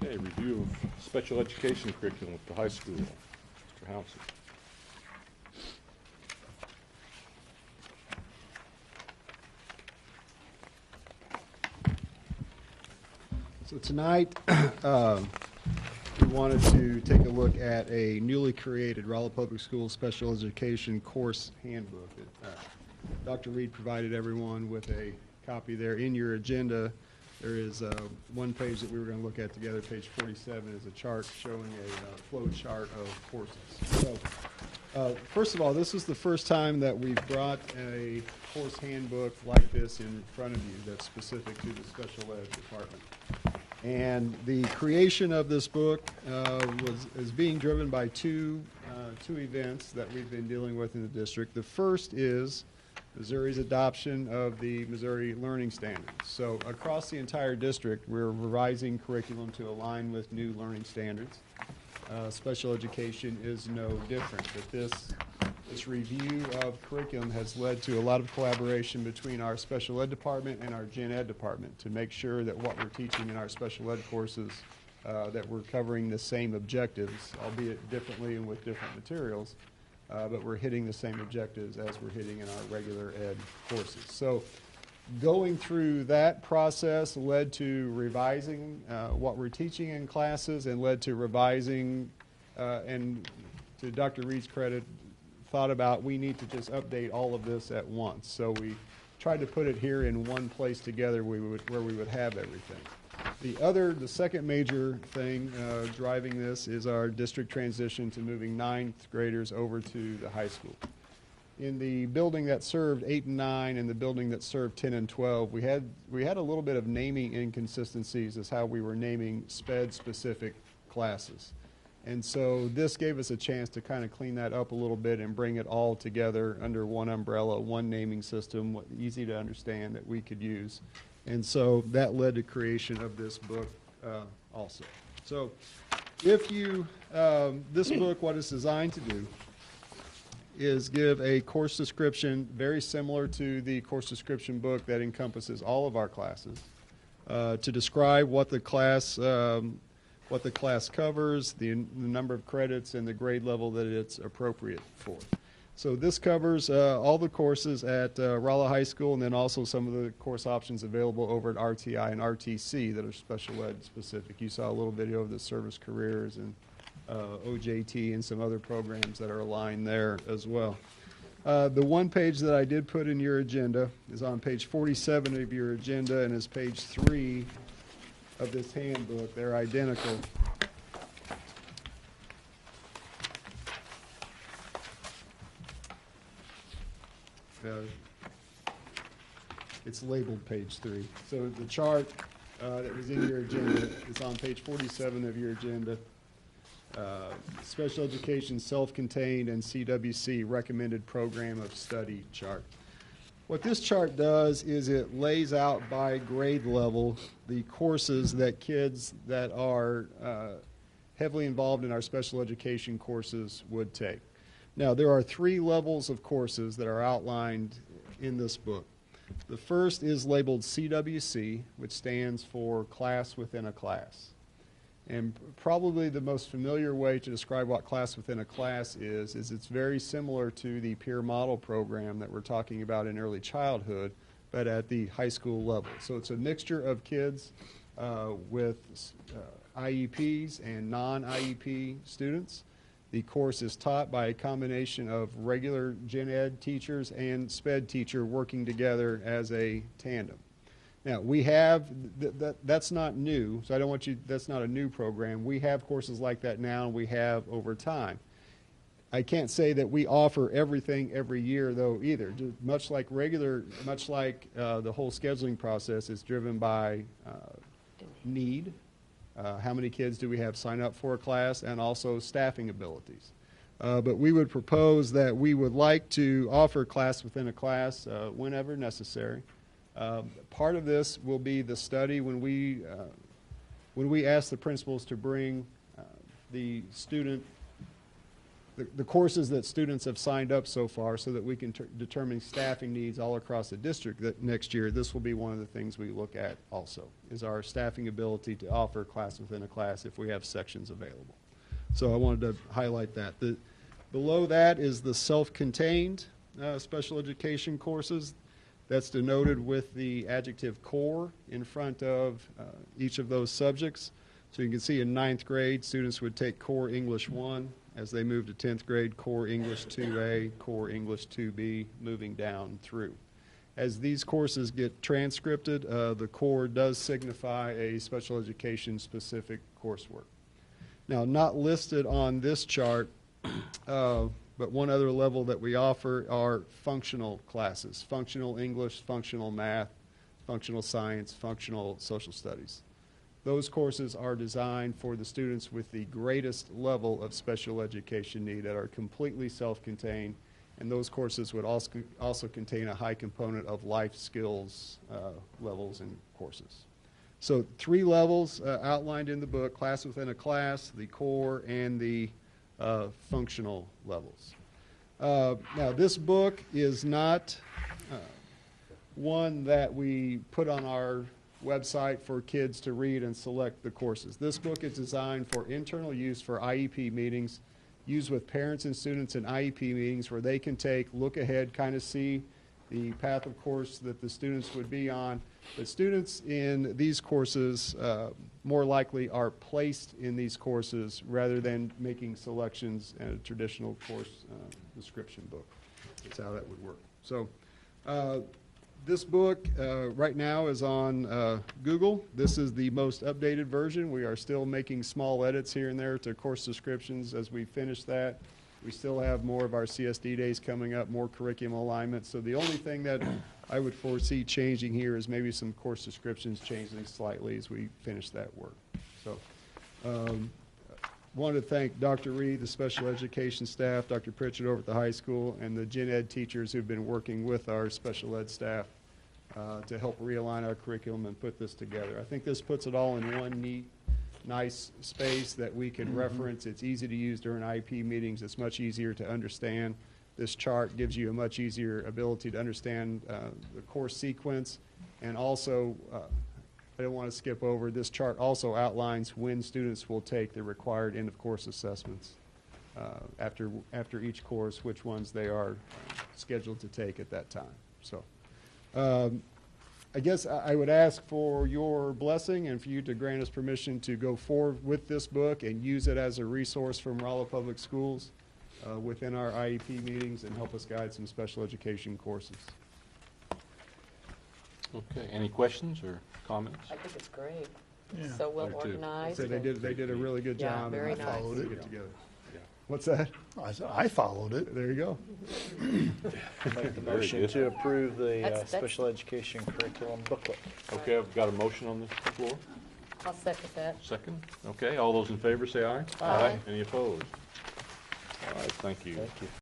Okay, review of special education curriculum at the high school. Mr. Hounsom. So tonight, we wanted to take a look at a newly created Rolla Public Schools Special Education Course Handbook. Dr. Reed provided everyone with a copy there. In your agenda, there is one page that we were going to look at together. Page 47 is a chart showing a flow chart of courses. So, first of all, this is the first time that we've brought a course handbook like this in front of you that's specific to the special ed department. And the creation of this book is being driven by two events that we've been dealing with in the district. The first is Missouri's adoption of the Missouri Learning Standards. So across the entire district, we're revising curriculum to align with new learning standards. Special education is no different, but this review of curriculum has led to a lot of collaboration between our special ed department and our gen ed department to make sure that what we're teaching in our special ed courses, that we're covering the same objectives, albeit differently and with different materials, but we're hitting the same objectives as we're hitting in our regular ed courses. So going through that process led to revising what we're teaching in classes and led to revising, and to Dr. Reed's credit, thought about we need to just update all of this at once. So we tried to put it here in one place together where we would have everything. The second major thing driving this is our district transition to moving 9th graders over to the high school. In the building that served 8 and 9 and the building that served 10 and 12, we had a little bit of naming inconsistencies as how we were naming SPED-specific classes. And so this gave us a chance to kind of clean that up a little bit and bring it all together under one umbrella, one naming system, easy to understand that we could use. And so that led to creation of this book also. So if you, this book, what it's designed to do is give a course description very similar to the course description book that encompasses all of our classes, to describe what the class covers, the number of credits, and the grade level that it's appropriate for. So this covers all the courses at Rolla High School, and then also some of the course options available over at RTI and RTC that are special ed specific. You saw a little video of the service careers and OJT and some other programs that are aligned there as well. The one page that I did put in your agenda is on page 47 of your agenda and is page 3 of this handbook. They're identical. It's labeled page 3. So the chart that was in your agenda is on page 47 of your agenda. Special Education Self-Contained and CWC Recommended Program of Study chart. What this chart does is it lays out by grade level the courses that kids that are heavily involved in our special education courses would take. Now, there are 3 levels of courses that are outlined in this book. The first is labeled CWC, which stands for Class Within a Class. And probably the most familiar way to describe what class within a class is it's very similar to the peer model program that we're talking about in early childhood, but at the high school level. So it's a mixture of kids with IEPs and non-IEP students. The course is taught by a combination of regular gen ed teachers and SPED teacher working together as a tandem. Now, we have, that's not new, so I don't want you, that's not a new program. We have courses like that now, and we have over time. I can't say that we offer everything every year, though, either. Much like the whole scheduling process is driven by need, how many kids do we have sign up for a class, and also staffing abilities. But we would propose that we would like to offer class within a class whenever necessary. Part of this will be the study when we ask the principals to bring the student the courses that students have signed up so far so that we can determine staffing needs all across the district that next year. This will be one of the things we look at also, is our staffing ability to offer class within a class if we have sections available. So I wanted to highlight that. Below that is the self-contained special education courses. That's denoted with the adjective core in front of each of those subjects. So you can see in 9th grade, students would take Core English 1. As they move to 10th grade, Core English 2A, Core English 2B, moving down through. As these courses get transcripted, the core does signify a special education specific coursework. Now, not listed on this chart, but one other level that we offer are functional classes: functional English, functional math, functional science, functional social studies. Those courses are designed for the students with the greatest level of special education need that are completely self-contained, and those courses would also contain a high component of life skills levels and courses. So 3 levels outlined in the book: class within a class, the core, and the functional levels. Now, this book is not one that we put on our website for kids to read and select the courses. This book is designed for internal use for IEP meetings, used with parents and students in IEP meetings where they can look ahead, kind of see the path of course that the students would be on. But students in these courses more likely are placed in these courses rather than making selections in a traditional course description book. That's how that would work. So this book right now is on Google. This is the most updated version. We are still making small edits here and there to course descriptions as we finish that. We still have more of our CSD days coming up, more curriculum alignment. So the only thing that I would foresee changing here is maybe some course descriptions changing slightly as we finish that work. So wanted to thank Dr. Reed, the special education staff, Dr. Pritchett over at the high school, and the gen ed teachers who've been working with our special ed staff to help realign our curriculum and put this together. I think this puts it all in one neat, nice space that we can reference. It's easy to use during IEP meetings. It's much easier to understand. This chart gives you a much easier ability to understand the course sequence, and also I don't want to skip over, this chart also outlines when students will take the required end-of-course assessments after each course, which ones they are scheduled to take at that time. So I guess I would ask for your blessing and for you to grant us permission to go forward with this book and use it as a resource from Rolla Public Schools within our IEP meetings and help us guide some special education courses. Okay, any questions or comments? I think it's great. Yeah. So well I do. organized. So they did a really good Yeah, job. very and nice. put Followed it it. together. Yeah. What's that? I followed it. There you go. Make the Very motion good. to approve the That's- special education curriculum booklet. Okay, I've got a motion on the floor. I'll second that. Second. Okay, all those in favor say aye. Aye. Any opposed? All right, thank you. Thank you.